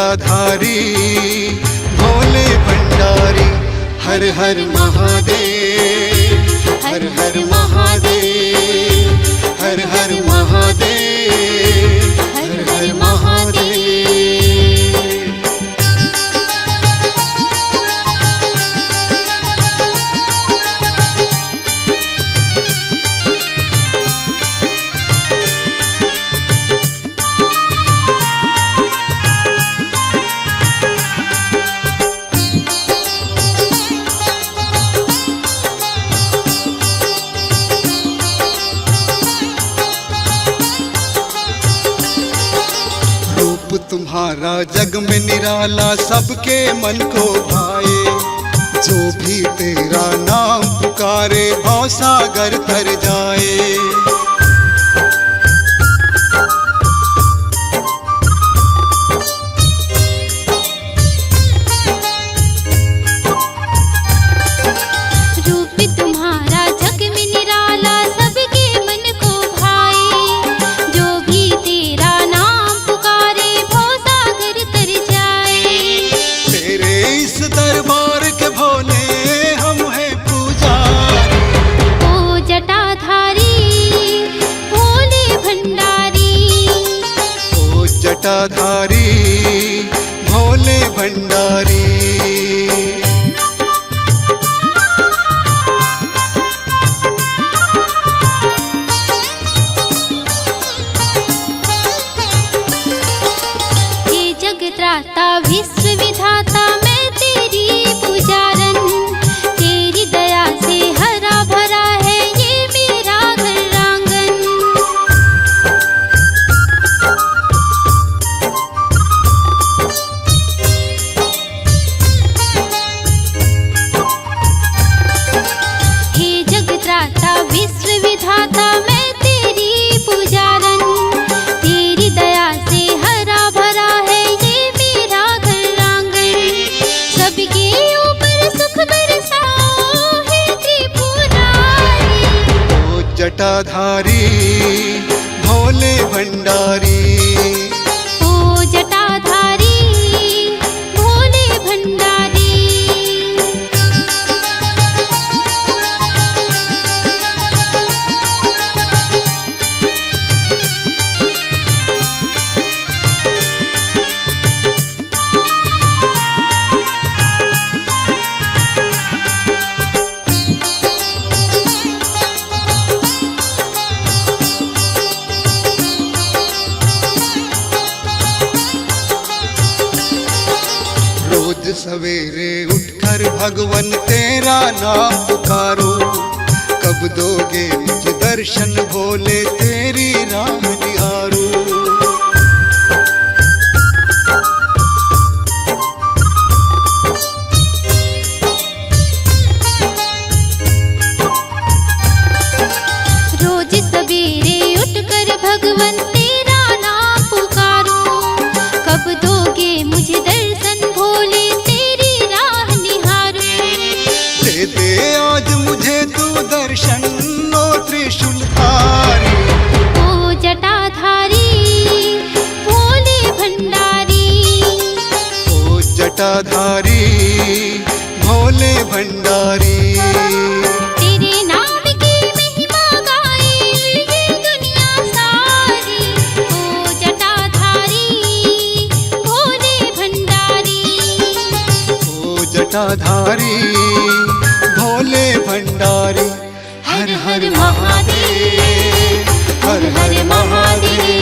जटाधारी भोले भंडारी। हर हर महादेव, हर हर महादेव, हर हर महादेव, हर हर महादेव। तुम्हारा जग में निराला सबके मन को भाए। जो भी तेरा नाम पुकारे भव सागर तर जाए। रूप तुम्हारा जग में निराला सबके मन को भाए। जो भी तेरा नाम पुकारे भव सागर तर जाए। तेरे इस दरबार के भोले हम हैं पुजारी। ओ जटाधारी भोले भंडारी। ओ जटाधारी भोले भंडारी। त्राता विश्व विधाता मैं तेरी पुजारन। तेरी दया से हरा भरा है ये मेरा घर आंगन। हे जगत्राता विश्व विधाता मैं तेरी पुजारन। तेरी दया से हरा भरा है ये मेरा घर आंगन। सबके ऊपर सुख बरसाओ हे त्रिपुरारी। ओ जटाधारी भोले भंडारी। ओ जटाधारी भोले भंडारी। रोज सवेरे उठकर भगवन तेरा नाम पुकारो। कब दोगे मुझे दर्शन भोले तेरी राह निहारो। रोज सवेरे उठकर भगवन तेरा नाम पुकारो। कब दोगे मुझे दर्शन भोले तेरी राह निहारो। दे दे आज मुझे तू दर्शन ओ त्रिशूलधारी। ओ जटाधारी भोले भंडारी। ओ जटाधारी भोले भंडारी। तेरे नाम की महिमा गाए ये दुनिया सारी। ओ जटाधारी भोले भंडारी। ओ जटाधारी भोले भंडारी। हर हर महादेव, हर हर महादेव।